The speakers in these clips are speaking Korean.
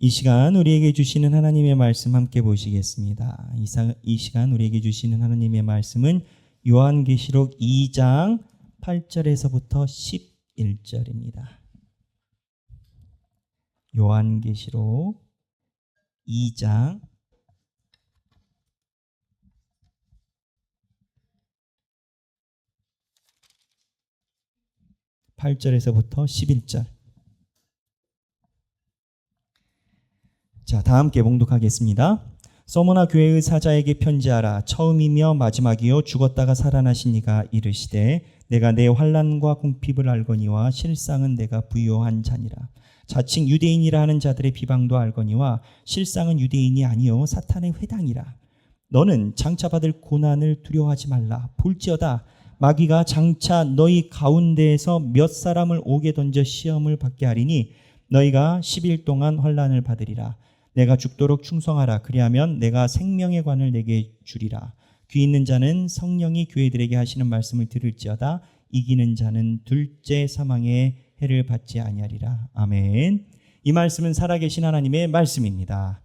이 시간 우리에게 주시는 하나님의 말씀 함께 보시겠습니다. 이 시간 우리에게 주시는 하나님의 말씀은 요한계시록 2장 8절에서부터 11절입니다. 요한계시록 2장 8절에서부터 11절. 자, 다 함께 봉독하겠습니다. 서머나 교회의 사자에게 편지하라. 처음이며 마지막이요 죽었다가 살아나신 이가 이르시되 내가 내 환난과 궁핍을 알거니와 실상은 내가 부요한 자니라. 자칭 유대인이라 하는 자들의 비방도 알거니와 실상은 유대인이 아니요 사탄의 회당이라. 너는 장차 받을 고난을 두려워하지 말라. 볼지어다 마귀가 장차 너희 가운데에서 몇 사람을 옥에 던져 시험을 받게 하리니 너희가 10일 동안 환난을 받으리라. 내가 죽도록 충성하라. 그리하면 내가 생명의 관을 내게 주리라. 귀 있는 자는 성령이 교회들에게 하시는 말씀을 들을지어다. 이기는 자는 둘째 사망의 해를 받지 아니하리라. 아멘. 이 말씀은 살아계신 하나님의 말씀입니다.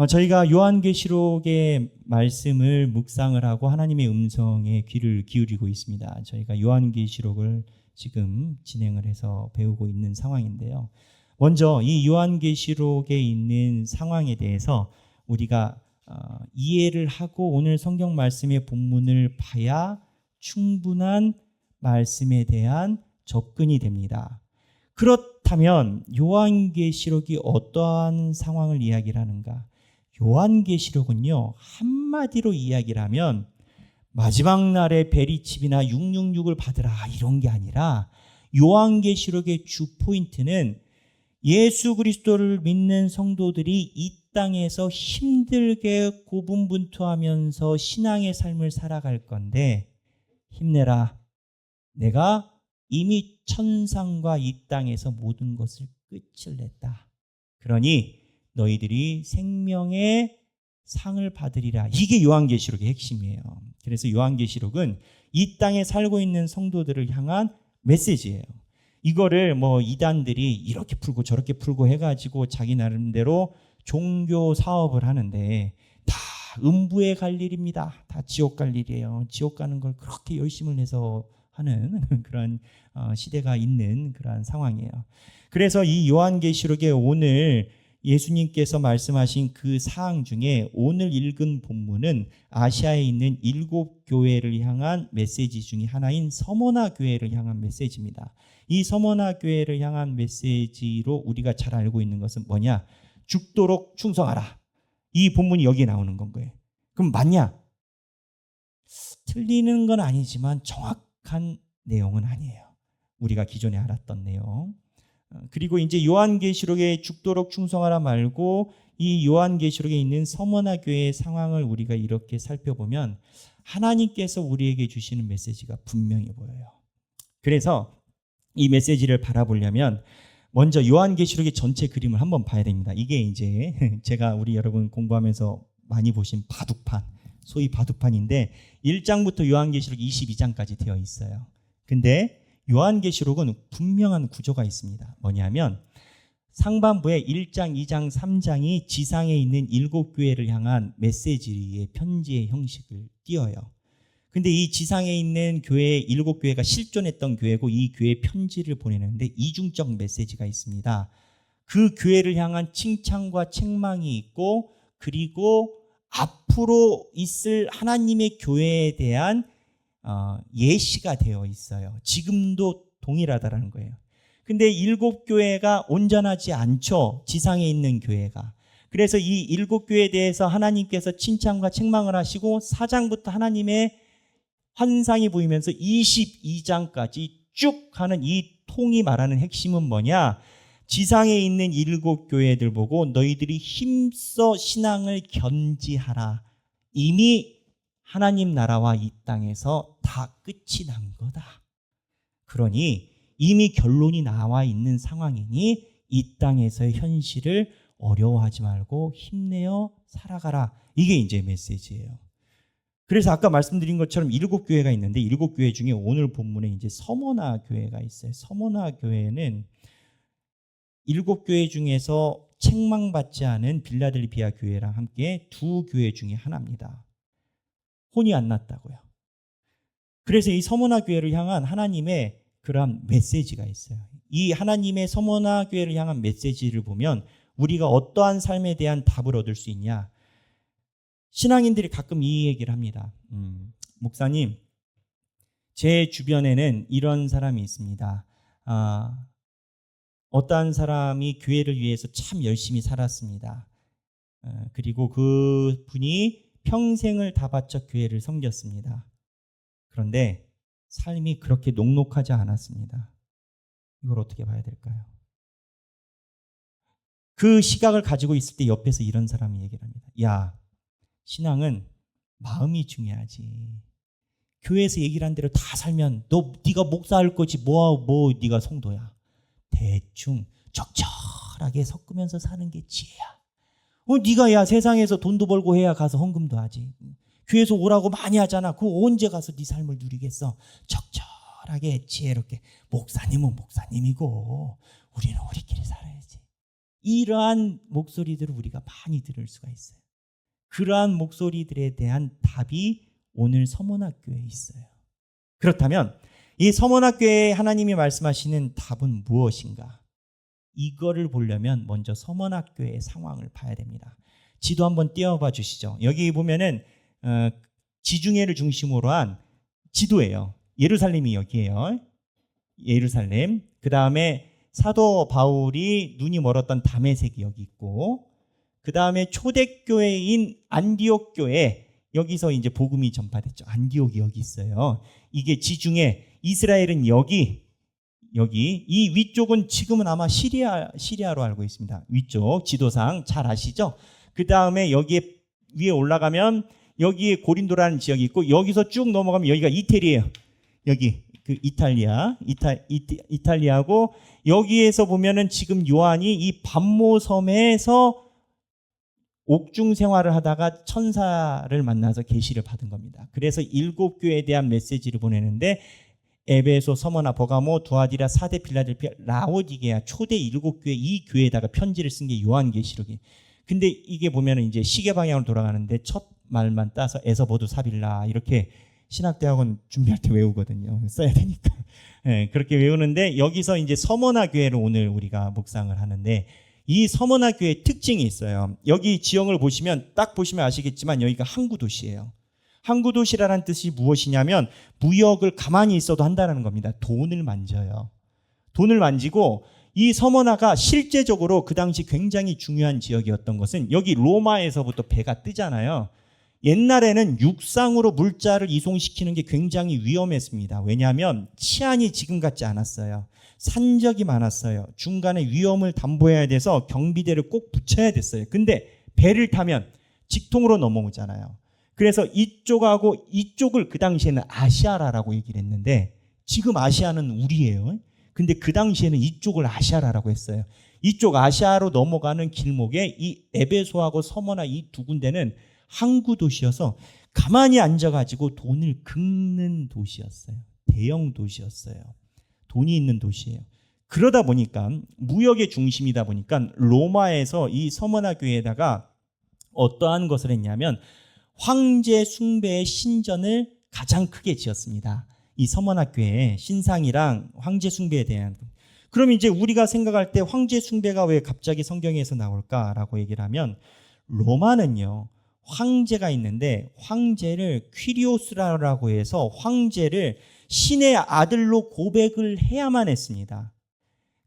저희가 요한계시록의 말씀을 묵상을 하고 하나님의 음성에 귀를 기울이고 있습니다. 저희가 요한계시록을 지금 진행을 해서 배우고 있는 상황인데요. 먼저 이 요한계시록에 있는 상황에 대해서 우리가 이해를 하고 오늘 성경 말씀의 본문을 봐야 충분한 말씀에 대한 접근이 됩니다. 그렇다면 요한계시록이 어떠한 상황을 이야기를 하는가? 요한계시록은요, 한마디로 이야기를 하면 마지막 날에 베리칩이나 666을 받으라 이런 게 아니라 요한계시록의 주 포인트는 예수 그리스도를 믿는 성도들이 이 땅에서 힘들게 고분분투하면서 신앙의 삶을 살아갈 건데 힘내라. 내가 이미 천상과 이 땅에서 모든 것을 끝을 냈다. 그러니 너희들이 생명의 상을 받으리라. 이게 요한계시록의 핵심이에요. 그래서 요한계시록은 이 땅에 살고 있는 성도들을 향한 메시지예요. 이거를 이단들이 이렇게 풀고 저렇게 풀고 해가지고 자기 나름대로 종교 사업을 하는데 다 음부에 갈 일입니다. 다 지옥 갈 일이에요. 지옥 가는 걸 그렇게 열심을 내서 하는 그런 시대가 있는 그런 상황이에요. 그래서 이 요한계시록에 오늘 예수님께서 말씀하신 그 사항 중에 오늘 읽은 본문은 아시아에 있는 7교회를 향한 메시지 중에 하나인 서머나 교회를 향한 메시지입니다. 이 서머나 교회를 향한 메시지로 우리가 잘 알고 있는 것은 뭐냐? 죽도록 충성하라. 이 본문이 여기에 나오는 건 거예요. 그럼 맞냐? 틀리는 건 아니지만 정확한 내용은 아니에요. 우리가 기존에 알았던 내용. 그리고 이제 요한계시록에 죽도록 충성하라 말고 이 요한계시록에 있는 서머나 교회의 상황을 우리가 이렇게 살펴보면 하나님께서 우리에게 주시는 메시지가 분명히 보여요. 그래서 이 메시지를 바라보려면 먼저 요한계시록의 전체 그림을 한번 봐야 됩니다. 이게 이제 제가 우리 여러분 공부하면서 많이 보신 바둑판, 소위 바둑판인데 1장부터 요한계시록 22장까지 되어 있어요. 근데 요한계시록은 분명한 구조가 있습니다. 뭐냐면 상반부에 1장, 2장, 3장이 지상에 있는 7교회를 향한 메시지의 편지의 형식을 띄어요. 근데 이 지상에 있는 교회 7교회가 실존했던 교회고 이 교회에 편지를 보내는데 이중적 메시지가 있습니다. 그 교회를 향한 칭찬과 책망이 있고 그리고 앞으로 있을 하나님의 교회에 대한 예시가 되어 있어요. 지금도 동일하다라는 거예요. 근데 7교회가 온전하지 않죠. 지상에 있는 교회가. 그래서 이 7교회에 대해서 하나님께서 칭찬과 책망을 하시고 4장부터 하나님의 환상이 보이면서 22장까지 쭉 하는 이 통이 말하는 핵심은 뭐냐? 지상에 있는 7교회들 보고 너희들이 힘써 신앙을 견지하라. 이미 하나님 나라와 이 땅에서 다 끝이 난 거다. 그러니 이미 결론이 나와 있는 상황이니 이 땅에서의 현실을 어려워하지 말고 힘내어 살아가라. 이게 이제 메시지예요. 그래서 아까 말씀드린 것처럼 7교회가 있는데 7교회 중에 오늘 본문에 이제 서머나 교회가 있어요. 서머나 교회는 7교회 중에서 책망받지 않은 빌라델비아 교회랑 함께 두 교회 중에 하나입니다. 혼이 안 났다고요. 그래서 이 서머나 교회를 향한 하나님의 그러한 메시지가 있어요. 이 하나님의 서머나 교회를 향한 메시지를 보면 우리가 어떠한 삶에 대한 답을 얻을 수 있냐. 신앙인들이 가끔 이 얘기를 합니다. 목사님, 제 주변에는 이런 사람이 있습니다. 어떠한 사람이 교회를 위해서 참 열심히 살았습니다. 그리고 그 분이 평생을 다 바쳐 교회를 섬겼습니다. 그런데 삶이 그렇게 녹록하지 않았습니다. 이걸 어떻게 봐야 될까요? 그 시각을 가지고 있을 때 옆에서 이런 사람이 얘기를 합니다. 야, 신앙은 마음이 중요하지. 교회에서 얘기를 한 대로 다 살면 네가 목사할 거지 뭐 네가 성도야. 대충 적절하게 섞으면서 사는 게 지혜야. 네가 야 세상에서 돈도 벌고 해야 가서 헌금도 하지. 교회에서 오라고 많이 하잖아. 그거 언제 가서 네 삶을 누리겠어. 적절하게 지혜롭게. 목사님은 목사님이고 우리는 우리끼리 살아야지. 이러한 목소리들을 우리가 많이 들을 수가 있어요. 그러한 목소리들에 대한 답이 오늘 서문학교에 있어요. 그렇다면 이 서문학교에 하나님이 말씀하시는 답은 무엇인가? 이거를 보려면 먼저 서문학교의 상황을 봐야 됩니다. 지도 한번 띄워봐 주시죠. 여기 보면은 지중해를 중심으로 한 지도예요. 예루살렘이 여기예요. 예루살렘. 그 다음에 사도 바울이 눈이 멀었던 다메섹이 여기 있고, 그 다음에 초대교회인 안디옥 교회, 여기서 이제 복음이 전파됐죠. 안디옥이 여기 있어요. 이게 지중해, 이스라엘은 여기, 이 위쪽은 지금은 아마 시리아로 알고 있습니다. 위쪽 지도상 잘 아시죠? 그 다음에 여기에 위에 올라가면 여기에 고린도라는 지역이 있고, 여기서 쭉 넘어가면 여기가 이태리예요. 여기 그 이탈리아고, 여기에서 보면은 지금 요한이 이 밤모섬에서 옥중 생활을 하다가 천사를 만나서 계시를 받은 겁니다. 그래서 7교회에 대한 메시지를 보내는데, 에베소, 서머나, 버가모, 두아디라, 사데, 필라델피아, 라오디게아 초대 7교회 이 교회에다가 편지를 쓴 게 요한계시록이. 근데 이게 보면은 이제 시계 방향으로 돌아가는데 첫 말만 따서 에서보두 사빌라 이렇게 신학대학원 준비할 때 외우거든요. 써야 되니까. 네, 그렇게 외우는데, 여기서 이제 서머나 교회를 오늘 우리가 묵상을 하는데, 이 서머나 교회의 특징이 있어요. 여기 지형을 보시면 딱 보시면 아시겠지만 여기가 항구 도시예요. 항구 도시라는 뜻이 무엇이냐면 무역을 가만히 있어도 한다는 겁니다. 돈을 만져요. 돈을 만지고, 이 서머나가 실제적으로 그 당시 굉장히 중요한 지역이었던 것은, 여기 로마에서부터 배가 뜨잖아요. 옛날에는 육상으로 물자를 이송시키는 게 굉장히 위험했습니다. 왜냐하면 치안이 지금 같지 않았어요. 산적이 많았어요. 중간에 위험을 담보해야 돼서 경비대를 꼭 붙여야 됐어요. 근데 배를 타면 직통으로 넘어오잖아요. 그래서 이쪽하고 이쪽을 그 당시에는 아시아라라고 얘기를 했는데, 지금 아시아는 우리예요. 근데 그 당시에는 이쪽을 아시아라라고 했어요. 이쪽 아시아로 넘어가는 길목에 이 에베소하고 서머나 이 두 군데는 항구 도시여서 가만히 앉아가지고 돈을 긁는 도시였어요. 대형 도시였어요. 돈이 있는 도시예요. 그러다 보니까 무역의 중심이다 보니까 로마에서 이 서머나 교회에다가 어떠한 것을 했냐면 황제 숭배의 신전을 가장 크게 지었습니다. 이 서머나 교회의 신상이랑 황제 숭배에 대한. 그럼 이제 우리가 생각할 때 황제 숭배가 왜 갑자기 성경에서 나올까라고 얘기를 하면, 로마는요 황제가 있는데 황제를 퀴리오스라고 해서 황제를 신의 아들로 고백을 해야만 했습니다.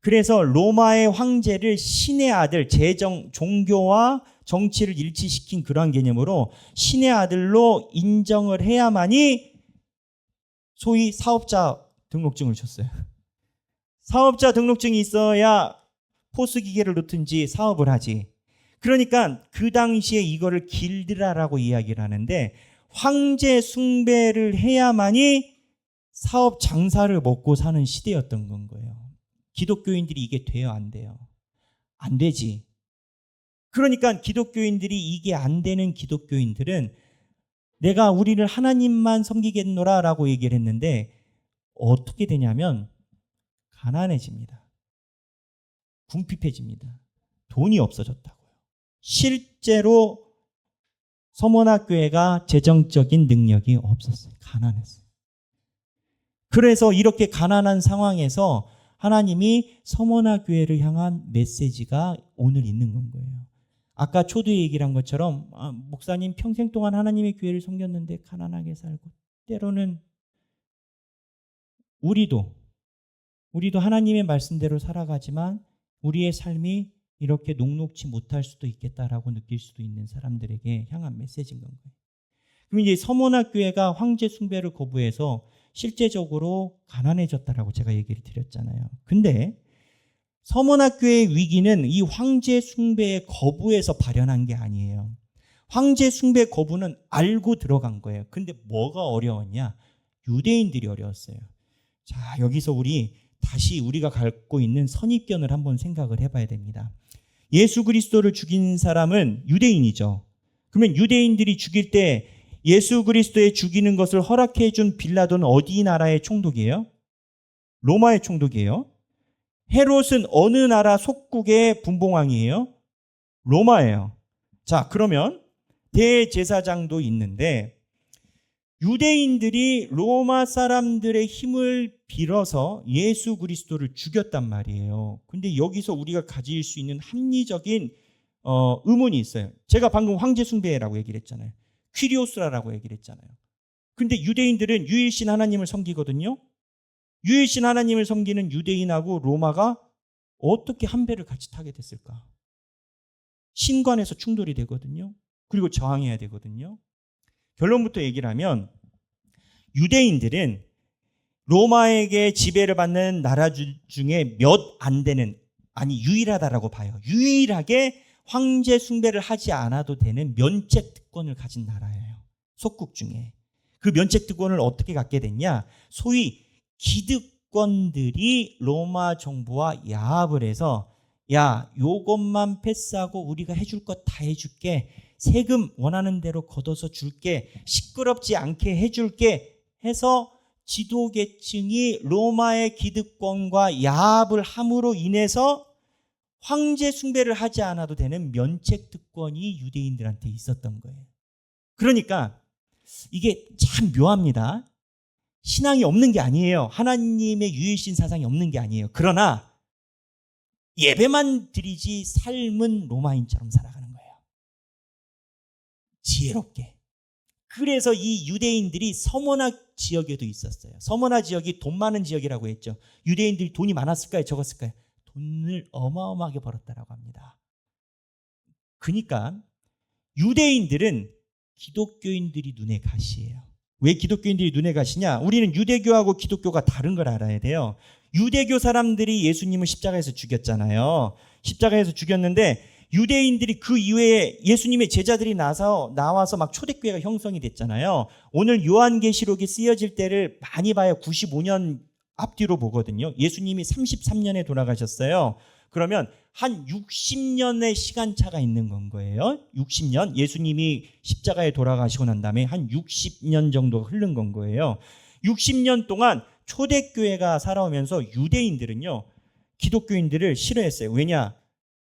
그래서 로마의 황제를 신의 아들, 종교와 정치를 일치시킨 그러한 개념으로 신의 아들로 인정을 해야만이 소위 사업자 등록증을 줬어요. 사업자 등록증이 있어야 포스기계를 놓든지 사업을 하지. 그러니까 그 당시에 이거를 길드라라고 이야기를 하는데, 황제 숭배를 해야만이 사업 장사를 먹고 사는 시대였던 건 거예요. 기독교인들이 이게 돼요, 안 돼요? 안 되지. 그러니까 기독교인들이 이게 안 되는 기독교인들은 내가 우리를 하나님만 섬기겠노라라고 얘기를 했는데, 어떻게 되냐면 가난해집니다. 궁핍해집니다. 돈이 없어졌다고요. 실제로 서머나 교회가 재정적인 능력이 없었어요. 가난했어요. 그래서 이렇게 가난한 상황에서 하나님이 서머나 교회를 향한 메시지가 오늘 있는 건 거예요. 아까 초두에 얘기를 한 것처럼 목사님 평생 동안 하나님의 교회를 섬겼는데 가난하게 살고, 때로는 우리도 하나님의 말씀대로 살아가지만 우리의 삶이 이렇게 녹록지 못할 수도 있겠다라고 느낄 수도 있는 사람들에게 향한 메시지인 건 거예요. 그럼 이제 서머나 교회가 황제 숭배를 거부해서 실제적으로 가난해졌다라고 제가 얘기를 드렸잖아요. 근데 서머나 교회의 위기는 이 황제 숭배의 거부에서 발현한 게 아니에요. 황제 숭배 거부는 알고 들어간 거예요. 근데 뭐가 어려웠냐? 유대인들이 어려웠어요. 자, 여기서 다시 우리가 갖고 있는 선입견을 한번 생각을 해봐야 됩니다. 예수 그리스도를 죽인 사람은 유대인이죠. 그러면 유대인들이 죽일 때 예수 그리스도의 죽이는 것을 허락해 준 빌라도는 어디 나라의 총독이에요? 로마의 총독이에요. 헤롯은 어느 나라 속국의 분봉왕이에요? 로마예요. 자, 그러면 대제사장도 있는데 유대인들이 로마 사람들의 힘을 빌어서 예수 그리스도를 죽였단 말이에요. 근데 여기서 우리가 가질 수 있는 합리적인 의문이 있어요. 제가 방금 황제 숭배라고 얘기를 했잖아요. 퀴리오스라고 얘기를 했잖아요. 근데 유대인들은 유일신 하나님을 섬기거든요. 유일신 하나님을 섬기는 유대인하고 로마가 어떻게 한 배를 같이 타게 됐을까? 신관에서 충돌이 되거든요. 그리고 저항해야 되거든요. 결론부터 얘기를 하면 유대인들은 로마에게 지배를 받는 나라 중에 몇 안 되는, 유일하다라고 봐요. 유일하게 황제 숭배를 하지 않아도 되는 면책 특권을 가진 나라예요. 속국 중에. 그 면책 특권을 어떻게 갖게 됐냐? 소위 기득권들이 로마 정부와 야합을 해서 야, 요것만 패스하고 우리가 해줄 것 다 해줄게. 세금 원하는 대로 걷어서 줄게. 시끄럽지 않게 해줄게 해서 지도계층이 로마의 기득권과 야합을 함으로 인해서 황제 숭배를 하지 않아도 되는 면책 특권이 유대인들한테 있었던 거예요. 그러니까 이게 참 묘합니다. 신앙이 없는 게 아니에요. 하나님의 유일신 사상이 없는 게 아니에요. 그러나 예배만 드리지 삶은 로마인처럼 살아가는 거예요. 지혜롭게. 그래서 이 유대인들이 서머나 지역에도 있었어요. 서머나 지역이 돈 많은 지역이라고 했죠. 유대인들이 돈이 많았을까요? 적었을까요? 돈을 어마어마하게 벌었다라고 합니다. 그러니까 유대인들은 기독교인들이 눈에 가시예요. 왜 기독교인들이 눈에 가시냐? 우리는 유대교하고 기독교가 다른 걸 알아야 돼요. 유대교 사람들이 예수님을 십자가에서 죽였잖아요. 십자가에서 죽였는데 유대인들이 그 이후에 예수님의 제자들이 나와서 막 초대교회가 형성이 됐잖아요. 오늘 요한계시록이 쓰여질 때를 많이 봐야 95년 앞뒤로 보거든요. 예수님이 33년에 돌아가셨어요. 그러면 한 60년의 시간차가 있는 건 거예요. 60년. 예수님이 십자가에 돌아가시고 난 다음에 한 60년 정도 흐른 건 거예요. 60년 동안 초대교회가 살아오면서 유대인들은요, 기독교인들을 싫어했어요. 왜냐?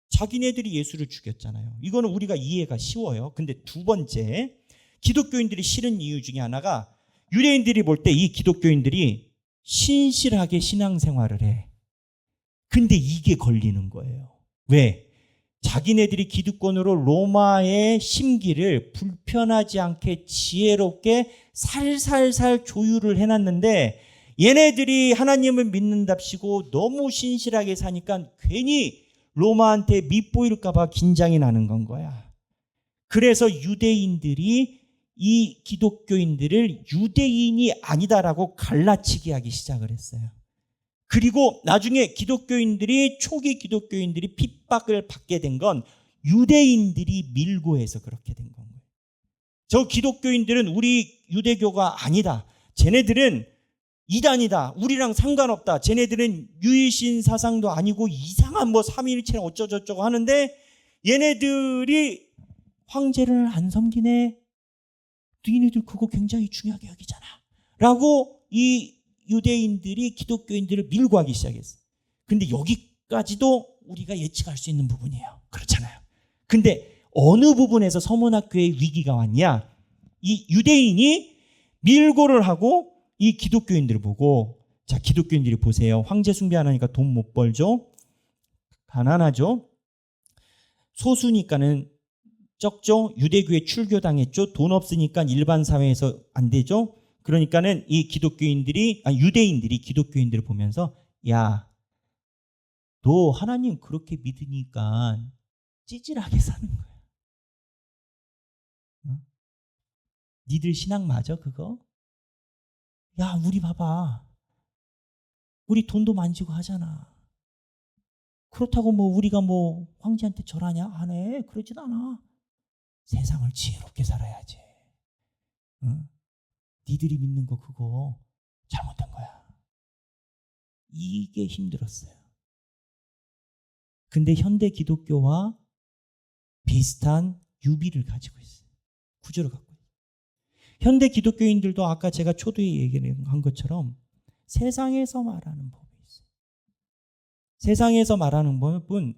자기네들이 예수를 죽였잖아요. 이거는 우리가 이해가 쉬워요. 근데 두 번째, 기독교인들이 싫은 이유 중에 하나가 유대인들이 볼 때 이 기독교인들이 신실하게 신앙생활을 해. 근데 이게 걸리는 거예요. 왜? 자기네들이 기득권으로 로마의 심기를 불편하지 않게 지혜롭게 살살살 조율을 해놨는데 얘네들이 하나님을 믿는답시고 너무 신실하게 사니까 괜히 로마한테 밉보일까 봐 긴장이 나는 건 거야. 그래서 유대인들이 이 기독교인들을 유대인이 아니다라고 갈라치기 하기 시작을 했어요. 그리고 나중에 초기 기독교인들이 핍박을 받게 된 건 유대인들이 밀고 해서 그렇게 된 거예요. 저 기독교인들은 우리 유대교가 아니다. 쟤네들은 이단이다. 우리랑 상관없다. 쟤네들은 유일신 사상도 아니고 이상한 삼위일체랑 어쩌고저쩌고 하는데 얘네들이 황제를 안 섬기네. 너희들 그거 굉장히 중요하게 여기잖아. 라고 이 유대인들이 기독교인들을 밀고 하기 시작했어요. 근데 여기까지도 우리가 예측할 수 있는 부분이에요. 그렇잖아요. 근데 어느 부분에서 서문학교에 위기가 왔냐? 이 유대인이 밀고를 하고 이 기독교인들을 보고, 자, 기독교인들이 보세요. 황제 숭배 안 하니까 돈 못 벌죠. 가난하죠. 소수니까는 적죠. 유대교에 출교당했죠. 돈 없으니까 일반 사회에서 안 되죠. 그러니까는 이 유대인들이 기독교인들을 보면서, 야, 너 하나님 그렇게 믿으니까 찌질하게 사는 거야. 어? 니들 신앙 맞아 그거? 야, 우리 봐봐. 우리 돈도 만지고 하잖아. 그렇다고 뭐 우리가 뭐 황제한테 절하냐? 안 해. 그러지도 않아. 세상을 지혜롭게 살아야지. 응? 니들이 믿는 거 그거 잘못된 거야. 이게 힘들었어요. 근데 현대 기독교와 비슷한 유비를 가지고 있어요. 구조를 갖고 있어요. 현대 기독교인들도 아까 제가 초두에 얘기한 것처럼 세상에서 말하는 법이 있어요. 세상에서 말하는 법은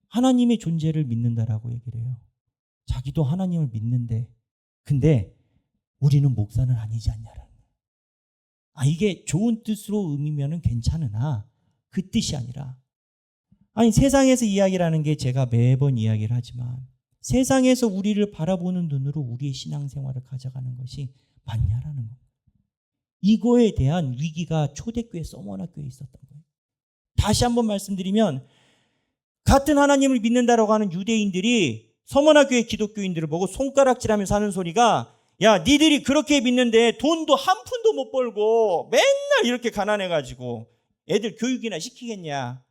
하나님의 존재를 믿는다라고 얘기를 해요. 자기도 하나님을 믿는데, 근데 우리는 목사는 아니지 않냐라는 거예요. 이게 좋은 뜻으로 의미면은 괜찮으나 그 뜻이 아니라, 세상에서 이야기라는 게 제가 매번 이야기를 하지만 세상에서 우리를 바라보는 눈으로 우리의 신앙생활을 가져가는 것이 맞냐라는 거예요. 이거에 대한 위기가 초대교회 서머나교회에 있었던 거예요. 다시 한번 말씀드리면, 같은 하나님을 믿는다라고 하는 유대인들이 서머나교회 기독교인들을 보고 손가락질하면서 하는 소리가, 야, 니들이 그렇게 믿는데 돈도 한 푼도 못 벌고 맨날 이렇게 가난해가지고 애들 교육이나 시키겠냐?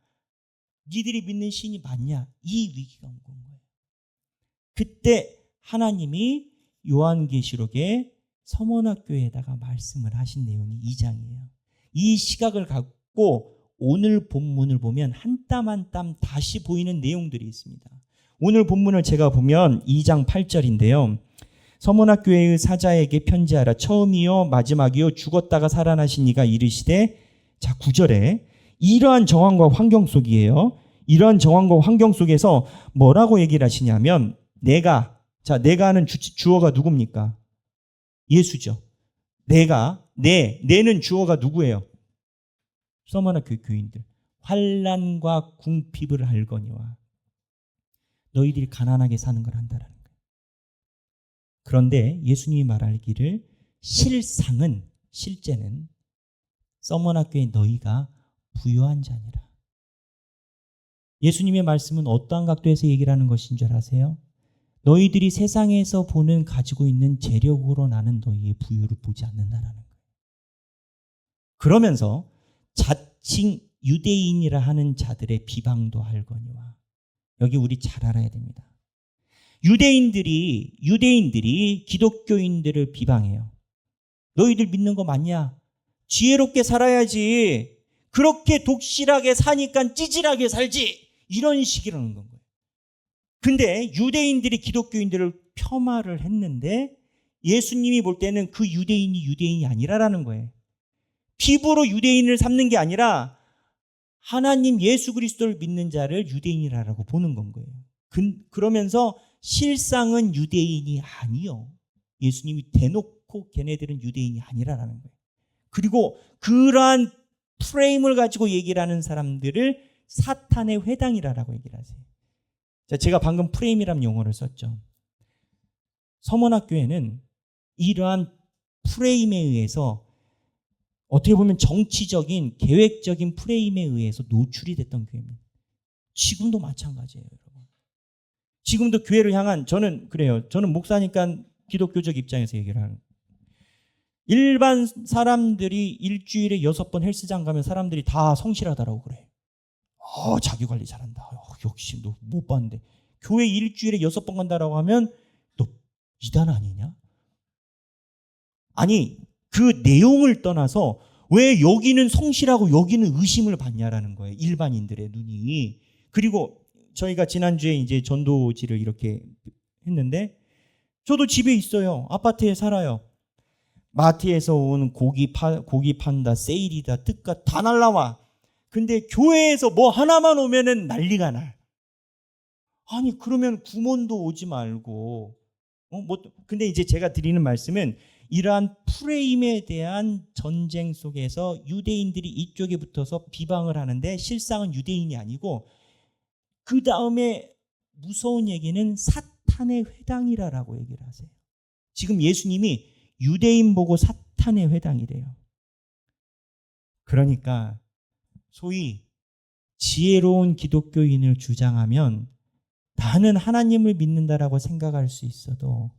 니들이 믿는 신이 맞냐? 이 위기가 온 거예요. 그때 하나님이 요한계시록에 서머나교회에다가 말씀을 하신 내용이 2장이에요. 이 시각을 갖고 오늘 본문을 보면 한 땀 한 땀 다시 보이는 내용들이 있습니다. 오늘 본문을 제가 보면 2장 8절인데요. 서머나교회의 사자에게 편지하라. 처음이요 마지막이요 죽었다가 살아나신 이가 이르시되, 자 9절에 이러한 정황과 환경 속이에요. 이러한 정황과 환경 속에서 뭐라고 얘기를 하시냐면, 내가 하는 주어가 누굽니까? 예수죠. 내는 주어가 누구예요? 서머나교회 교인들. 환난과 궁핍을 알거니와 너희들이 가난하게 사는 걸 안다라는 거예요. 그런데 예수님이 말하기를 실제는 서머나교회 너희가 부유한 자니라. 예수님의 말씀은 어떠한 각도에서 얘기를 하는 것인 줄 아세요? 너희들이 세상에서 가지고 있는 재력으로 나는 너희의 부유를 보지 않는다라는 거예요. 그러면서 자칭 유대인이라 하는 자들의 비방도 할거니와, 여기 우리 잘 알아야 됩니다. 유대인들이 기독교인들을 비방해요. 너희들 믿는 거 맞냐? 지혜롭게 살아야지. 그렇게 독실하게 사니까 찌질하게 살지. 이런 식이라는 건 거예요. 근데 유대인들이 기독교인들을 폄하를 했는데 예수님이 볼 때는 그 유대인이 아니라라는 거예요. 피부로 유대인을 삼는 게 아니라 하나님 예수 그리스도를 믿는 자를 유대인이라고 보는 건 거예요. 그러면서 실상은 유대인이 아니요. 예수님이 대놓고 걔네들은 유대인이 아니라라는 거예요. 그리고 그러한 프레임을 가지고 얘기를 하는 사람들을 사탄의 회당이라고 얘기를 하세요. 자, 제가 방금 프레임이라는 용어를 썼죠. 서머나교회는 이러한 프레임에 의해서 어떻게 보면 정치적인 계획적인 프레임에 의해서 노출이 됐던 교회입니다. 지금도 마찬가지예요, 여러분. 지금도 교회를 향한, 저는 목사니까 기독교적 입장에서 얘기를 하는, 일반 사람들이 일주일에 6번 헬스장 가면 사람들이 다 성실하다라고 그래. 자기 관리 잘한다. 역시 너 못 봤는데. 교회 일주일에 6번 간다라고 하면 너 이단 아니냐? 아니, 그 내용을 떠나서 왜 여기는 성실하고 여기는 의심을 받냐라는 거예요. 일반인들의 눈이. 그리고 저희가 지난주에 이제 전도지를 이렇게 했는데, 저도 집에 있어요. 아파트에 살아요. 마트에서 온 고기 판다, 세일이다, 특가 다 날라와. 근데 교회에서 뭐 하나만 오면은 난리가 나. 아니 그러면 구몬도 오지 말고 근데 이제 제가 드리는 말씀은 이러한 프레임에 대한 전쟁 속에서 유대인들이 이쪽에 붙어서 비방을 하는데 실상은 유대인이 아니고 그 다음에 무서운 얘기는 사탄의 회당이라고 얘기를 하세요. 지금 예수님이 유대인 보고 사탄의 회당이래요. 그러니까 소위 지혜로운 기독교인을 주장하면 나는 하나님을 믿는다라고 생각할 수 있어도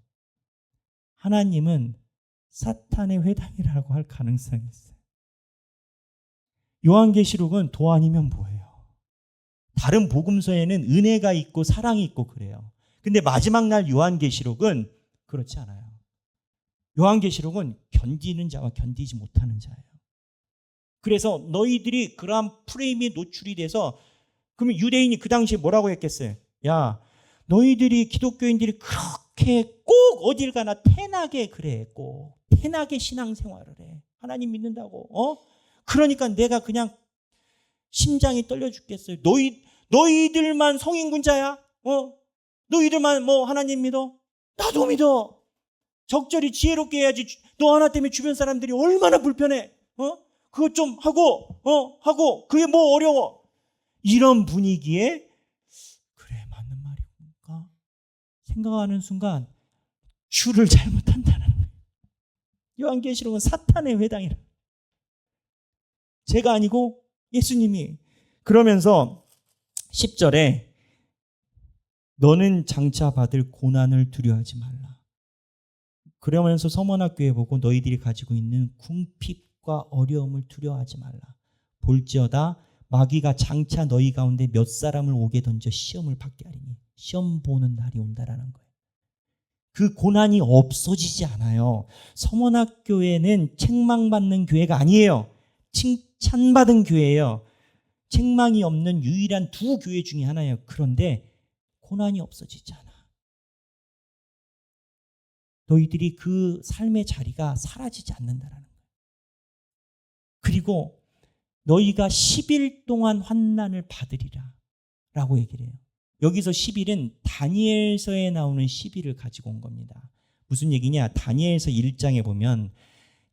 하나님은 사탄의 회당이라고 할 가능성이 있어요. 요한계시록은 도 아니면 뭐예요? 다른 복음서에는 은혜가 있고 사랑이 있고 그래요. 근데 마지막 날 요한계시록은 그렇지 않아요. 요한계시록은 견디는 자와 견디지 못하는 자예요. 그래서 너희들이 그러한 프레임에 노출이 돼서 그러면 유대인이 그 당시에 뭐라고 했겠어요? 야, 너희들이 기독교인들이 그렇게 꼭 어딜 가나 태나게 그래. 꼭 태나게 신앙생활을 해. 하나님 믿는다고. 그러니까 내가 그냥 심장이 떨려 죽겠어요. 너희들만 성인군자야? 너희들만 뭐 하나님 믿어? 나도 믿어. 적절히 지혜롭게 해야지. 너 하나 때문에 주변 사람들이 얼마나 불편해. 그것 좀 하고 그게 뭐 어려워. 이런 분위기에 그래 맞는 말인가 생각하는 순간 주를 잘못한다는 거예요. 요한계시록은 사탄의 회당이라. 제가 아니고 예수님이. 그러면서 10절에 너는 장차 받을 고난을 두려워하지 말라. 그러면서 서머나교회 보고 너희들이 가지고 있는 궁핍과 어려움을 두려워하지 말라. 볼지어다 마귀가 장차 너희 가운데 몇 사람을 오게 던져 시험을 받게 하리니 시험 보는 날이 온다라는 거예요. 그 고난이 없어지지 않아요. 서머나교회는 책망받는 교회가 아니에요. 칭찬받은 교회예요. 책망이 없는 유일한 두 교회 중에 하나예요. 그런데 고난이 없어지지 않아. 너희들이 그 삶의 자리가 사라지지 않는다라는 거예요. 그리고 너희가 10일 동안 환난을 받으리라 라고 얘기를 해요. 여기서 10일은 다니엘서에 나오는 10일을 가지고 온 겁니다. 무슨 얘기냐? 다니엘서 1장에 보면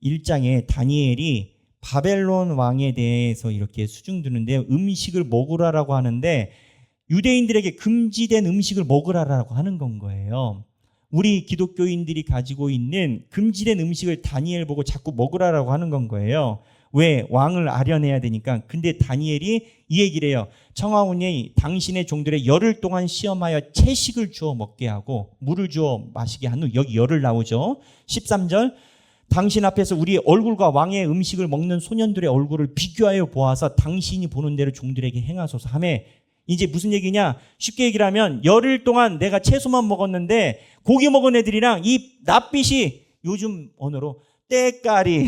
1장에 다니엘이 바벨론 왕에 대해서 이렇게 수중두는데 음식을 먹으라라고 하는데 유대인들에게 금지된 음식을 먹으라라고 하는 건 거예요. 우리 기독교인들이 가지고 있는 금지된 음식을 다니엘 보고 자꾸 먹으라라고 하는 건 거예요. 왜? 왕을 아련해야 되니까. 근데 다니엘이 이 얘기를 해요. 청하오니 당신의 종들의 열흘 동안 시험하여 채식을 주어 먹게 하고 물을 주어 마시게 한 후, 여기 열흘 나오죠. 13절 당신 앞에서 우리의 얼굴과 왕의 음식을 먹는 소년들의 얼굴을 비교하여 보아서 당신이 보는 대로 종들에게 행하소서 하며, 이제 무슨 얘기냐? 쉽게 얘기를 하면 열흘 동안 내가 채소만 먹었는데 고기 먹은 애들이랑 이 낯빛이 요즘 언어로 때깔이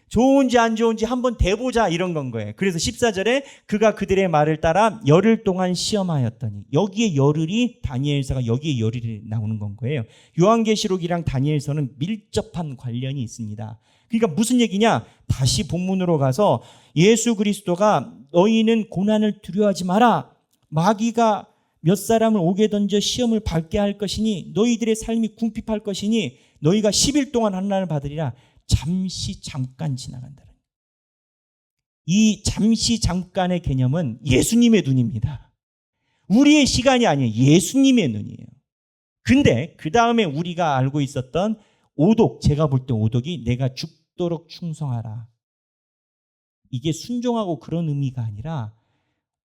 좋은지 안 좋은지 한번 대보자 이런 건 거예요. 그래서 14절에 그가 그들의 말을 따라 열흘 동안 시험하였더니, 여기에 열흘이 다니엘서가 여기에 열흘이 나오는 건 거예요. 요한계시록이랑 다니엘서는 밀접한 관련이 있습니다. 그러니까 무슨 얘기냐? 다시 본문으로 가서 예수 그리스도가 너희는 고난을 두려워하지 마라. 마귀가 몇 사람을 옥에 던져 시험을 받게 할 것이니 너희들의 삶이 궁핍할 것이니 너희가 10일 동안 환난을 받으리라. 잠시 잠깐 지나간다는, 이 잠시 잠깐의 개념은 예수님의 눈입니다. 우리의 시간이 아니에요. 예수님의 눈이에요. 근데 그 다음에 우리가 알고 있었던 오독, 제가 볼 때 오독이 내가 죽도록 충성하라, 이게 순종하고 그런 의미가 아니라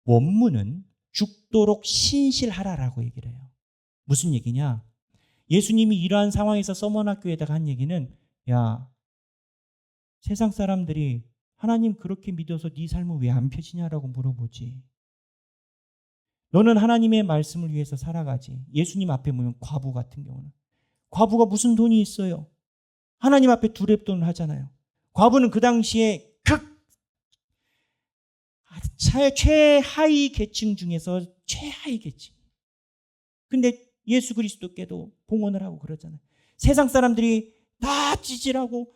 원문은 죽도록 신실하라라고 얘기를 해요. 무슨 얘기냐? 예수님이 이러한 상황에서 서머나교에다가 한 얘기는, 야, 세상 사람들이 하나님 그렇게 믿어서 네 삶은 왜 안 펴지냐라고 물어보지. 너는 하나님의 말씀을 위해서 살아가지. 예수님 앞에 보면 과부 같은 경우는, 과부가 무슨 돈이 있어요? 하나님 앞에 두렵돈을 하잖아요. 과부는 그 당시에 최하위 계층 중에서 최하위 계층. 근데 예수 그리스도께도 봉헌을 하고 그러잖아요. 세상 사람들이 다 찌질하고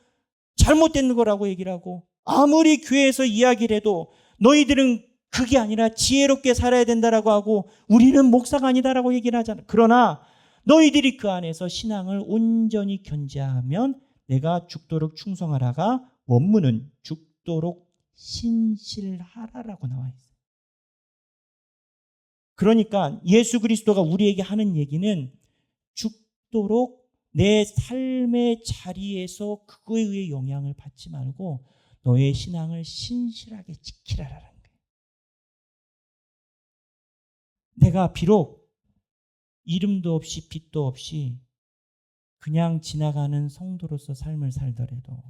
잘못된 거라고 얘기를 하고, 아무리 교회에서 이야기를 해도 너희들은 그게 아니라 지혜롭게 살아야 된다라고 하고 우리는 목사가 아니다라고 얘기를 하잖아. 그러나 너희들이 그 안에서 신앙을 온전히 견지하면 내가 죽도록 충성하라가 원문은 죽도록 신실하라라고 나와 있어요. 그러니까 예수 그리스도가 우리에게 하는 얘기는 죽도록 내 삶의 자리에서 그거에 의해 영향을 받지 말고 너의 신앙을 신실하게 지키라라는 거예요. 내가 비록 이름도 없이 빛도 없이 그냥 지나가는 성도로서 삶을 살더라도,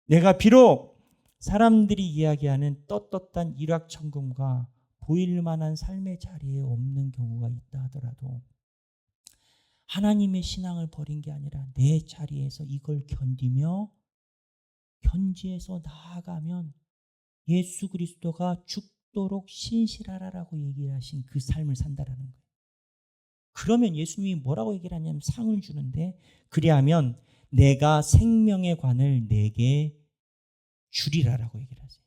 내가 비록 사람들이 이야기하는 떳떳한 일확천금과 보일 만한 삶의 자리에 없는 경우가 있다 하더라도 하나님의 신앙을 버린 게 아니라 내 자리에서 이걸 견지해서 나아가면 예수 그리스도가 죽도록 신실하라라고 얘기를 하신 그 삶을 산다라는 거예요. 그러면 예수님이 뭐라고 얘기를 하냐면 상을 주는데, 그리하면 내가 생명의 관을 내게 주리라라고 얘기를 하세요.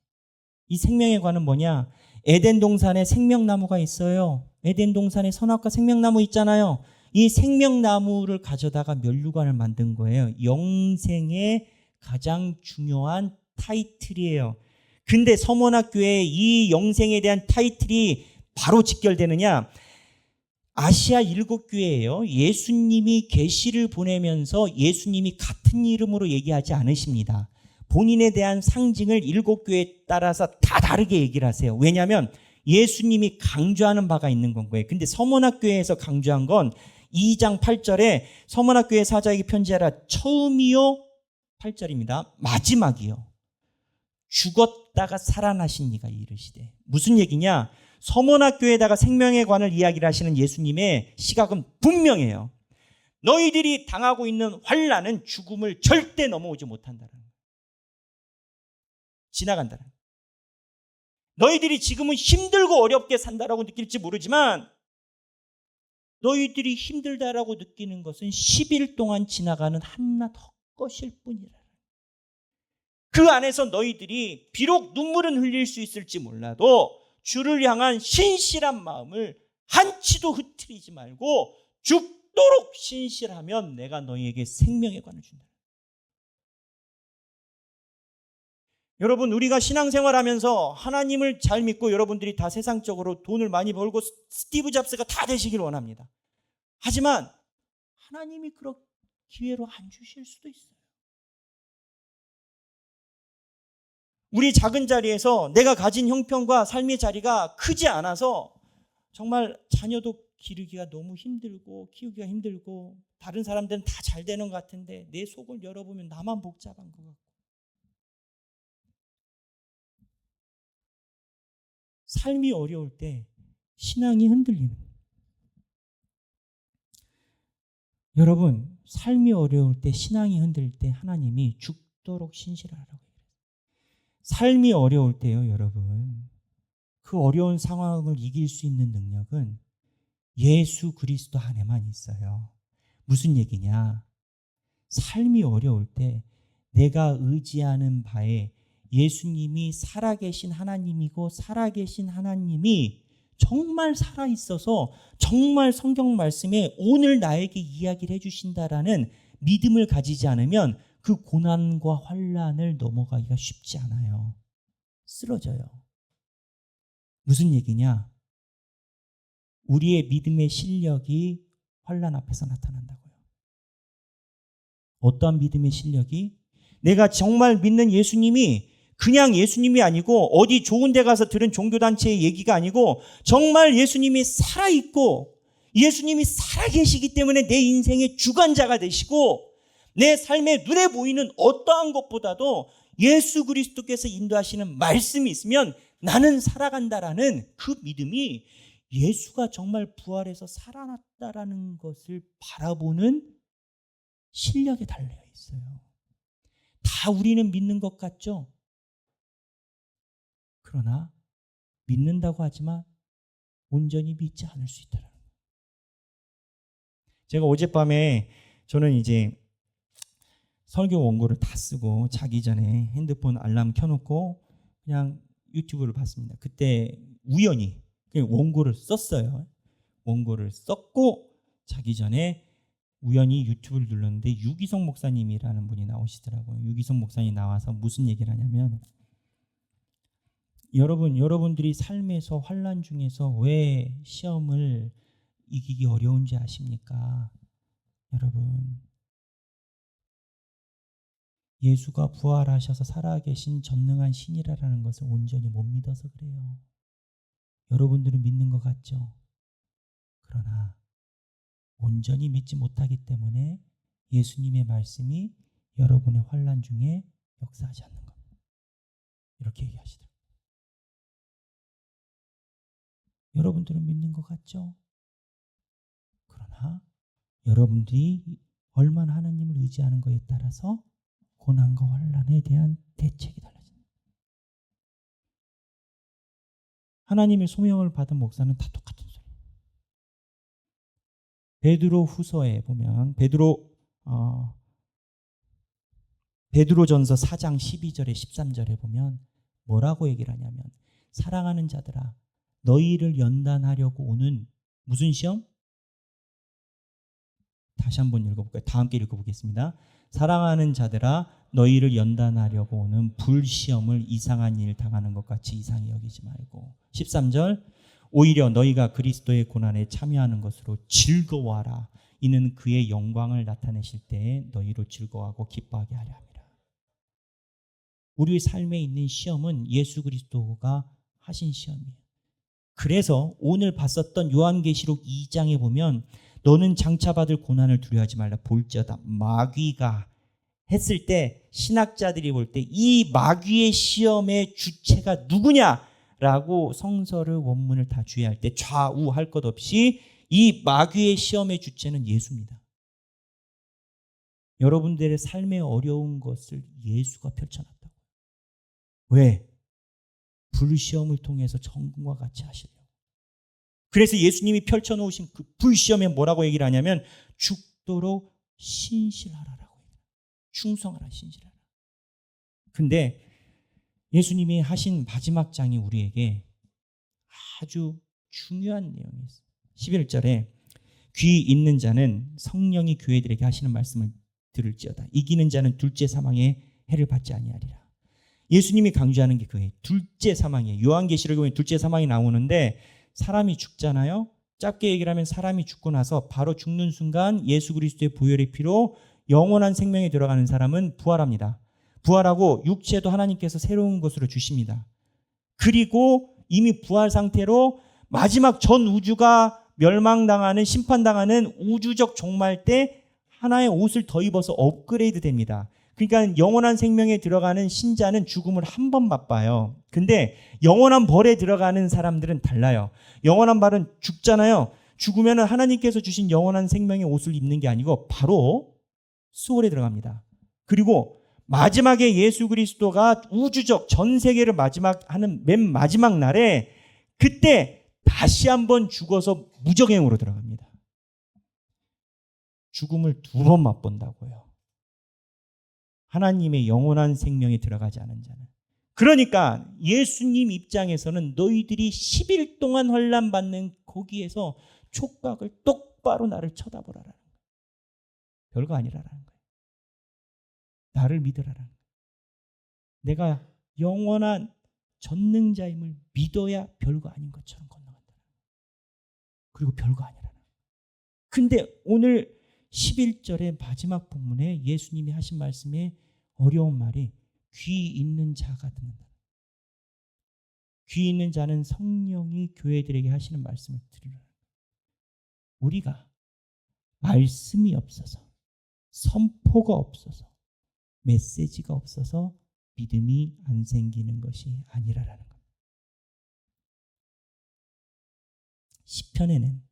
이 생명의 관은 뭐냐? 에덴 동산에 생명나무가 있어요. 에덴 동산에 선악과 생명나무 있잖아요. 이 생명나무를 가져다가 면류관을 만든 거예요. 영생의 가장 중요한 타이틀이에요. 근데 서문학교에 이 영생에 대한 타이틀이 바로 직결되느냐? 아시아 7교회예요. 예수님이 계시를 보내면서 예수님이 같은 이름으로 얘기하지 않으십니다. 본인에 대한 상징을 7교회에 따라서 다 다르게 얘기를 하세요. 왜냐하면 예수님이 강조하는 바가 있는 건 거예요. 근데 서문학교회에서 강조한 건 2장 8절에 서문학교회 사자에게 편지하라. 처음이요 8절입니다. 마지막이요 죽었다가 살아나신 이가 이르시되. 무슨 얘기냐? 서문학교에다가 생명의 관을 이야기를 하시는 예수님의 시각은 분명해요. 너희들이 당하고 있는 환난은 죽음을 절대 넘어오지 못한다는 거예요. 지나간다는 거예요. 너희들이 지금은 힘들고 어렵게 산다라고 느낄지 모르지만 너희들이 힘들다라고 느끼는 것은 10일 동안 지나가는 한낱 헛것일 뿐이라. 그 안에서 너희들이 비록 눈물은 흘릴 수 있을지 몰라도 주를 향한 신실한 마음을 한치도 흐트리지 말고 죽도록 신실하면 내가 너희에게 생명의 관을 준다. 여러분, 우리가 신앙생활하면서 하나님을 잘 믿고 여러분들이 다 세상적으로 돈을 많이 벌고 스티브 잡스가 다 되시길 원합니다. 하지만 하나님이 그런 기회로 안 주실 수도 있어요. 우리 작은 자리에서 내가 가진 형편과 삶의 자리가 크지 않아서 정말 자녀도 기르기가 너무 힘들고 키우기가 힘들고 다른 사람들은 다 잘 되는 것 같은데 내 속을 열어보면 나만 복잡한 것 같고, 삶이 어려울 때 신앙이 흔들리는 거예요. 여러분, 삶이 어려울 때 신앙이 흔들릴 때 하나님이 죽도록 신실하라고. 삶이 어려울 때요, 여러분, 그 어려운 상황을 이길 수 있는 능력은 예수 그리스도 안에만 있어요. 무슨 얘기냐? 삶이 어려울 때 내가 의지하는 바에 예수님이 살아계신 하나님이고 살아계신 하나님이 정말 살아있어서 정말 성경 말씀에 오늘 나에게 이야기를 해주신다라는 믿음을 가지지 않으면 그 고난과 환난을 넘어가기가 쉽지 않아요. 쓰러져요. 무슨 얘기냐? 우리의 믿음의 실력이 환난 앞에서 나타난다고요. 어떠한 믿음의 실력이? 내가 정말 믿는 예수님이 그냥 예수님이 아니고 어디 좋은 데 가서 들은 종교단체의 얘기가 아니고 정말 예수님이 살아있고 예수님이 살아계시기 때문에 내 인생의 주관자가 되시고 내 삶에 눈에 보이는 어떠한 것보다도 예수 그리스도께서 인도하시는 말씀이 있으면 나는 살아간다라는 그 믿음이 예수가 정말 부활해서 살아났다라는 것을 바라보는 실력에 달려 있어요. 다 우리는 믿는 것 같죠? 그러나 믿는다고 하지만 온전히 믿지 않을 수 있다는 거예요. 제가 어젯밤에 저는 이제 설교 원고를 다 쓰고 자기 전에 핸드폰 알람 켜놓고 그냥 유튜브를 봤습니다. 그때 우연히 그냥 원고를 썼어요. 원고를 썼고 자기 전에 우연히 유튜브를 눌렀는데 유기성 목사님이라는 분이 나오시더라고요. 유기성 목사님이 나와서 무슨 얘기를 하냐면, 여러분들이 삶에서 환난 중에서 왜 시험을 이기기 어려운지 아십니까? 여러분, 예수가 부활하셔서 살아계신 전능한 신이라는 것을 온전히 못 믿어서 그래요. 여러분들은 믿는 것 같죠? 그러나 온전히 믿지 못하기 때문에 예수님의 말씀이 여러분의 환난 중에 역사하지 않는 겁니다. 이렇게 얘기하시더라고요. 여러분들은 믿는 것 같죠? 그러나 여러분들이 얼마나 하나님을 의지하는 것에 따라서 고난과 환난에 대한 대책이 달라집니다. 하나님의 소명을 받은 목사는 다 똑같은 소리예요. 베드로 후서에 보면 베드로전서 4장 12절에 13절에 보면 뭐라고 얘기를 하냐면, 사랑하는 자들아 너희를 연단하려고 오는 무슨 시험? 다시 한번 읽어볼까요? 다 함께 읽어보겠습니다. 사랑하는 자들아 너희를 연단하려고 오는 불시험을 이상한 일 당하는 것 같이 이상히 여기지 말고. 13절, 오히려 너희가 그리스도의 고난에 참여하는 것으로 즐거워하라. 이는 그의 영광을 나타내실 때에 너희로 즐거워하고 기뻐하게 하려 함이라. 우리 삶에 있는 시험은 예수 그리스도가 하신 시험이에요. 그래서 오늘 봤었던 요한계시록 2장에 보면 너는 장차 받을 고난을 두려워하지 말라. 볼지어다 마귀가 했을 때 신학자들이 볼 때 이 마귀의 시험의 주체가 누구냐라고 성서를 원문을 다 주의할 때 좌우할 것 없이 이 마귀의 시험의 주체는 예수입니다. 여러분들의 삶의 어려운 것을 예수가 펼쳐놨다고. 왜? 불시험을 통해서 정금과 같이 하시려고. 그래서 예수님이 펼쳐놓으신 그 불시험에 뭐라고 얘기를 하냐면 죽도록 신실하라라고 해요. 충성하라, 신실하라. 근데 예수님이 하신 마지막 장이 우리에게 아주 중요한 내용이 있어요. 11절에 귀 있는 자는 성령이 교회들에게 하시는 말씀을 들을지어다. 이기는 자는 둘째 사망의 해를 받지 아니하리라. 예수님이 강조하는 게 그거예요. 둘째 사망이에요. 요한계시록에 보면 둘째 사망이 나오는데 사람이 죽잖아요. 짧게 얘기를 하면 사람이 죽고 나서 바로 죽는 순간 예수 그리스도의 보혈의 피로 영원한 생명에 들어가는 사람은 부활합니다. 부활하고 육체도 하나님께서 새로운 것으로 주십니다. 그리고 이미 부활 상태로 마지막 전 우주가 멸망당하는, 심판당하는 우주적 종말 때 하나의 옷을 더 입어서 업그레이드 됩니다. 그러니까 영원한 생명에 들어가는 신자는 죽음을 한 번 맛봐요. 근데 영원한 벌에 들어가는 사람들은 달라요. 영원한 벌은 죽잖아요. 죽으면 하나님께서 주신 영원한 생명의 옷을 입는 게 아니고 바로 수월에 들어갑니다. 그리고 마지막에 예수 그리스도가 우주적 전 세계를 하는 맨 마지막 날에 그때 다시 한번 죽어서 무적행으로 들어갑니다. 죽음을 2번 맛본다고요. 하나님의 영원한 생명에 들어가지 않은 자는. 그러니까 예수님 입장에서는 너희들이 10일 동안 환난 받는 거기에서 촉각을 똑바로 나를 쳐다보라라는 거예요. 별거 아니라라는 거예요. 나를 믿으라라는 거예요. 내가 영원한 전능자임을 믿어야 별거 아닌 것처럼 건너간다. 그리고 별거 아니라는 거예요. 근데 오늘 11절의 마지막 본문에 예수님이 하신 말씀에 어려운 말이 귀 있는 자가 듣는다. 귀 있는 자는 성령이 교회들에게 하시는 말씀을 들으라. 우리가 말씀이 없어서, 선포가 없어서, 메시지가 없어서 믿음이 안 생기는 것이 아니라라는 겁니다. 시편에는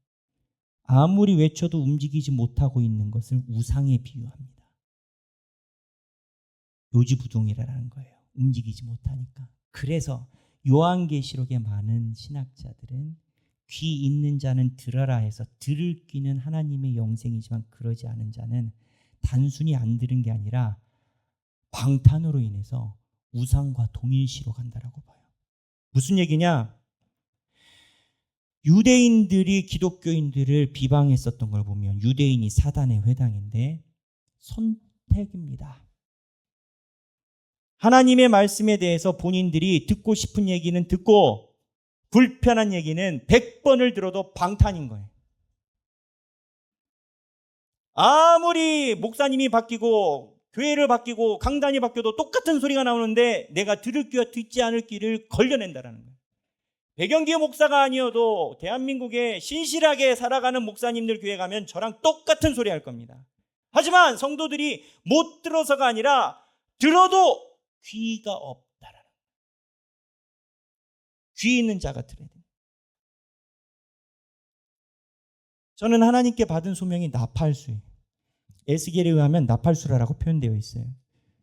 아무리 외쳐도 움직이지 못하고 있는 것을 우상에 비유합니다. 요지부동이라는 거예요. 움직이지 못하니까. 그래서 요한계시록의 많은 신학자들은 귀 있는 자는 들어라 해서 들을 귀는 하나님의 영생이지만 그러지 않은 자는 단순히 안 들은 게 아니라 방탄으로 인해서 우상과 동일시로 간다라고 봐요. 무슨 얘기냐? 유대인들이 기독교인들을 비방했었던 걸 보면 유대인이 사단의 회당인데 선택입니다. 하나님의 말씀에 대해서 본인들이 듣고 싶은 얘기는 듣고 불편한 얘기는 100번을 들어도 방탄인 거예요. 아무리 목사님이 바뀌고 교회를 바뀌고 강단이 바뀌어도 똑같은 소리가 나오는데 내가 들을 귀와 듣지 않을 귀를 걸려낸다라는 거예요. 배경기의 목사가 아니어도 대한민국에 신실하게 살아가는 목사님들 교회 가면 저랑 똑같은 소리 할 겁니다. 하지만 성도들이 못 들어서가 아니라 들어도 귀가 없다라는 거예요. 귀 있는 자가 들어야 돼요. 저는 하나님께 받은 소명이 나팔수예요. 에스겔에 의하면 나팔수라라고 표현되어 있어요.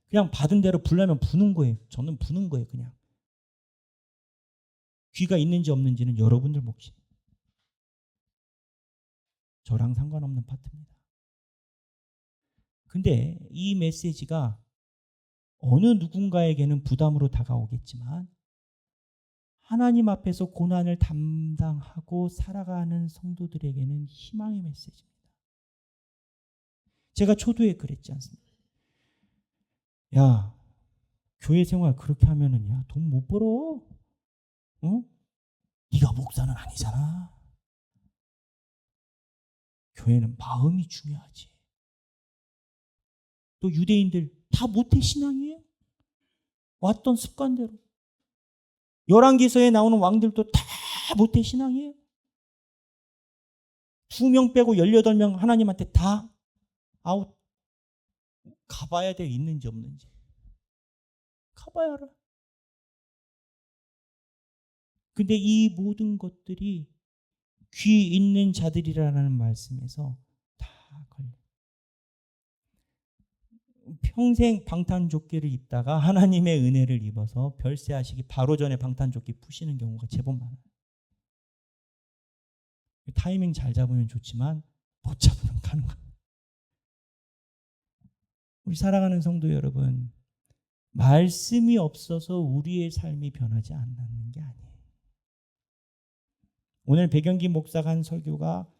그냥 받은 대로 불려면 부는 거예요. 저는 부는 거예요. 그냥. 귀가 있는지 없는지는 여러분들 몫이에요. 저랑 상관없는 파트입니다. 근데 이 메시지가 어느 누군가에게는 부담으로 다가오겠지만 하나님 앞에서 고난을 담당하고 살아가는 성도들에게는 희망의 메시지입니다. 제가 초두에 그랬지 않습니까? 야, 교회 생활 그렇게 하면은 야, 돈 못 벌어. 어? 네가 목사는 아니잖아. 교회는 마음이 중요하지. 또 유대인들 다 모태 신앙이에요. 왔던 습관대로. 열왕기서에 나오는 왕들도 다 모태 신앙이에요. 2명 빼고 18명 하나님한테 다 아웃. 가봐야 돼. 있는지 없는지. 가봐야 알아. 근데 이 모든 것들이 귀 있는 자들이라는 말씀에서 다 걸려. 평생 방탄조끼를 입다가 하나님의 은혜를 입어서 별세하시기 바로 전에 방탄조끼 푸시는 경우가 제법 많아요. 타이밍 잘 잡으면 좋지만 못 잡으면 가는 거예요. 우리 사랑하는 성도 여러분, 말씀이 없어서 우리의 삶이 변하지 않는 게 아니에요. 오늘 백영기 목사가 한 설교가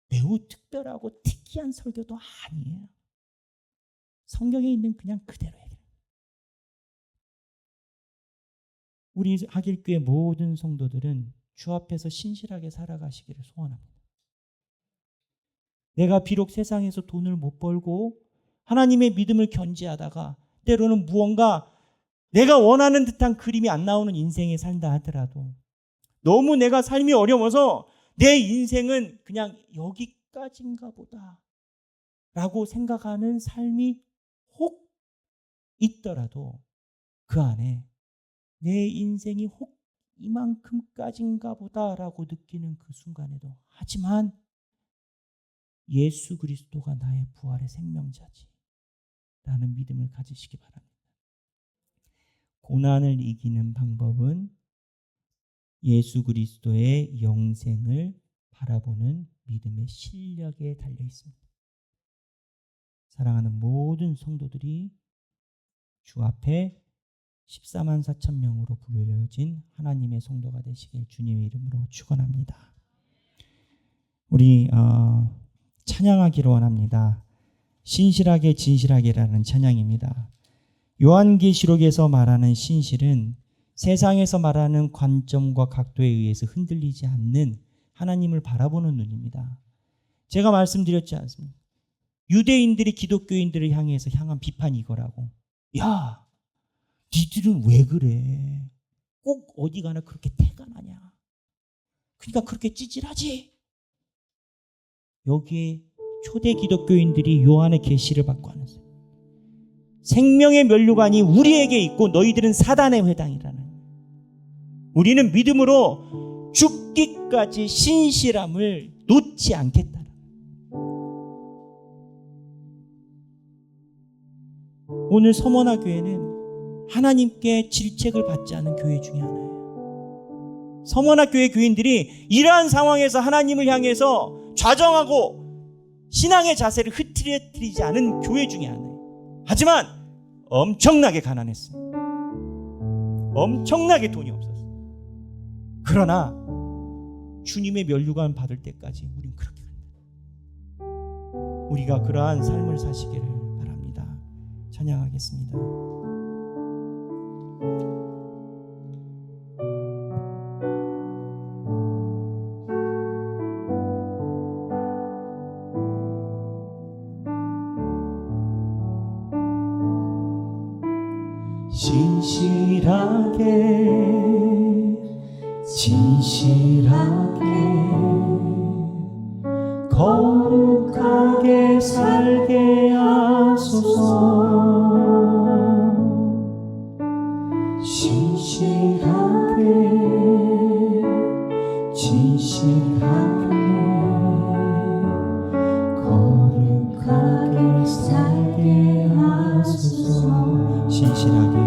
매우 특별하고 특이한 설교도 아니에요. 성경에 있는 그냥 그대로예요. 우리 하길교회 모든 성도들은 주 앞에서 신실하게 살아가시기를 소원합니다. 내가 비록 세상에서 돈을 못 벌고 하나님의 믿음을 견지하다가 때로는 무언가 내가 원하는 듯한 그림이 안 나오는 인생에 산다 하더라도 너무 내가 삶이 어려워서 내 인생은 그냥 여기까지인가 보다 라고 생각하는 삶이 혹 있더라도 그 안에 내 인생이 혹 이만큼까지인가 보다라고 느끼는 그 순간에도 하지만 예수 그리스도가 나의 부활의 생명자지 라는 믿음을 가지시기 바랍니다. 고난을 이기는 방법은 예수 그리스도의 영생을 바라보는 믿음의 실력에 달려 있습니다. 사랑하는 모든 성도들이 주 앞에 14만 4천 명으로 불려진 하나님의 성도가 되시길 주님의 이름으로 축원합니다. 우리 찬양하기를 원합니다. 신실하게 진실하게라는 찬양입니다. 요한계시록에서 말하는 신실은 세상에서 말하는 관점과 각도에 의해서 흔들리지 않는 하나님을 바라보는 눈입니다. 제가 말씀드렸지 않습니까? 유대인들이 기독교인들을 향해서 향한 비판이 이거라고. 야, 니들은 왜 그래? 꼭 어디 가나 그렇게 태가 나냐? 그러니까 그렇게 찌질하지? 여기에 초대 기독교인들이 요한의 계시를 받고 하는 거예요. 생명의 면류관이 우리에게 있고 너희들은 사단의 회당이라는. 우리는 믿음으로 죽기까지 신실함을 놓지 않겠다. 오늘 서머나 교회는 하나님께 질책을 받지 않은 교회 중에 하나예요. 서머나 교회 교인들이 이러한 상황에서 하나님을 향해서 좌정하고 신앙의 자세를 흐트러뜨리지 않은 교회 중에 하나예요. 하지만 엄청나게 가난했어요. 엄청나게 돈이 없었어요. 그러나 주님의 면류관 받을 때까지 우린 그렇게 간다. 우리가 그러한 삶을 사시기를 바랍니다. 찬양하겠습니다. 진실하게 거룩하게 살게 하소서. 진실하게 거룩하게 살게 하소서. 진실하게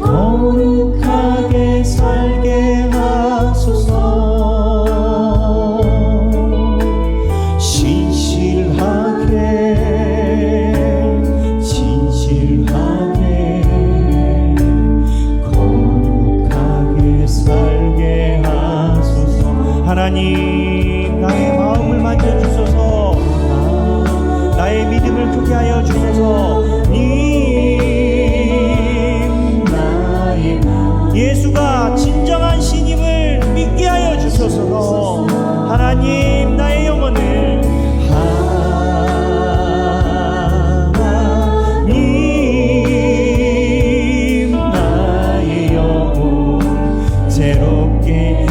거룩하게 살게 하소서. 진실하게 거룩하게 살게 하소서. 하나님, 나의 마음을 만져주소서. 나의 믿음을 크게 하여 주소서. 예수가 진정한 신임을 믿게 하여 주소서. 하나님, 나의 영혼을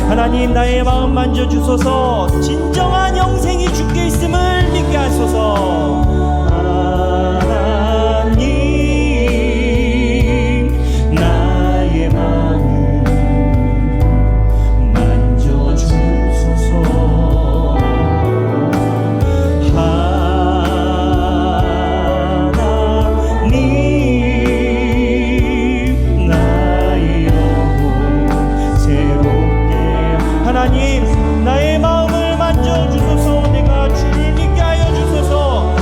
하나님, 나의 마음 만져주소서. 진정한 영생이 주께 있음을 믿게 하소서. 하나님, 나의 마음 만져주소서. 하나님, 나의 영혼 새롭게 하나님, 나의 마음을 만져주소서. 내가 주를 믿게 하여 주소서.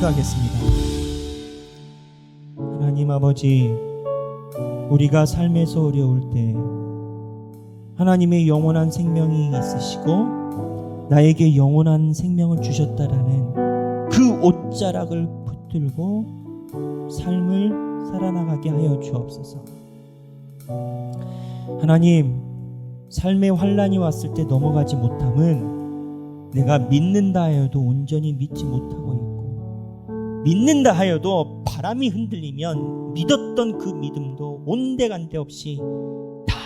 기도하겠습니다. 하나님 아버지, 우리가 삶에서 어려울 때 하나님의 영원한 생명이 있으시고 나에게 영원한 생명을 주셨다라는 그 옷자락을 붙들고 삶을 살아나가게 하여 주옵소서. 하나님, 삶의 환난이 왔을 때 넘어가지 못함은 내가 믿는다 하여도 온전히 믿지 못하고 있고, 믿는다 하여도 바람이 흔들리면 믿었던 그 믿음도 온데간데 없이 다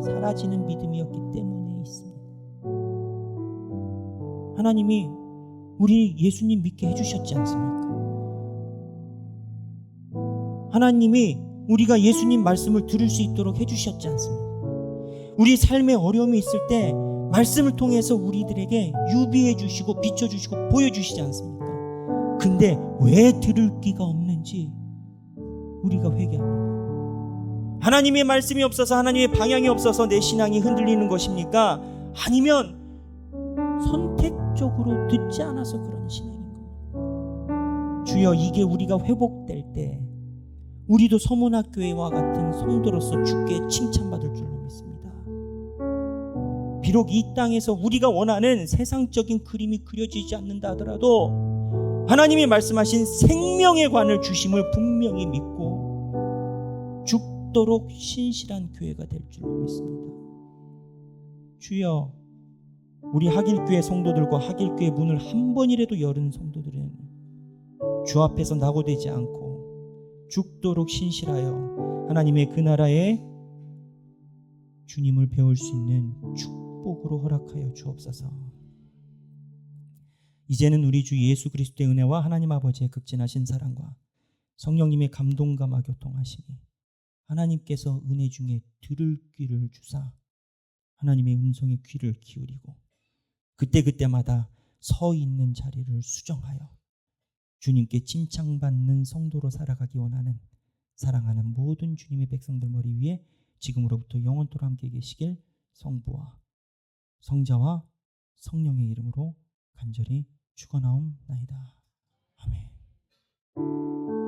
사라지는 믿음이었기 때문에 있습니다. 하나님이 우리 예수님 믿게 해주셨지 않습니까? 하나님이 우리가 예수님 말씀을 들을 수 있도록 해주셨지 않습니까? 우리 삶에 어려움이 있을 때 말씀을 통해서 우리들에게 유비해 주시고 비춰주시고 보여주시지 않습니까? 근데 왜 들을 귀가 없는지 우리가 회개합니다. 하나님의 말씀이 없어서, 하나님의 방향이 없어서 내 신앙이 흔들리는 것입니까? 아니면 선택적으로 듣지 않아서 그런 신앙인 겁니다. 주여, 이게 우리가 회복될 때 우리도 서문학교회와 같은 성도로서 주께 칭찬받을 줄로 믿습니다. 비록 이 땅에서 우리가 원하는 세상적인 그림이 그려지지 않는다 하더라도 하나님이 말씀하신 생명의 관을 주심을 분명히 믿고 죽도록 신실한 교회가 될 줄로 믿습니다. 주여, 우리 하길교회 성도들과 하길교회 문을 한 번이라도 열은 성도들은 주 앞에서 낙오되지 않고 죽도록 신실하여 하나님의 그 나라에 주님을 배울 수 있는 축복으로 허락하여 주옵소서. 이제는 우리 주 예수 그리스도의 은혜와 하나님 아버지의 극진하신 사랑과 성령님의 감동감화 교통하심이 하나님께서 은혜 중에 들을 귀를 주사 하나님의 음성에 귀를 기울이고 그때그때마다 서 있는 자리를 수정하여 주님께 칭찬받는 성도로 살아가기 원하는 사랑하는 모든 주님의 백성들 머리 위에 지금으로부터 영원토록 함께 계시길 성부와 성자와 성령의 이름으로 간절히 축원하옵나이다. 아멘.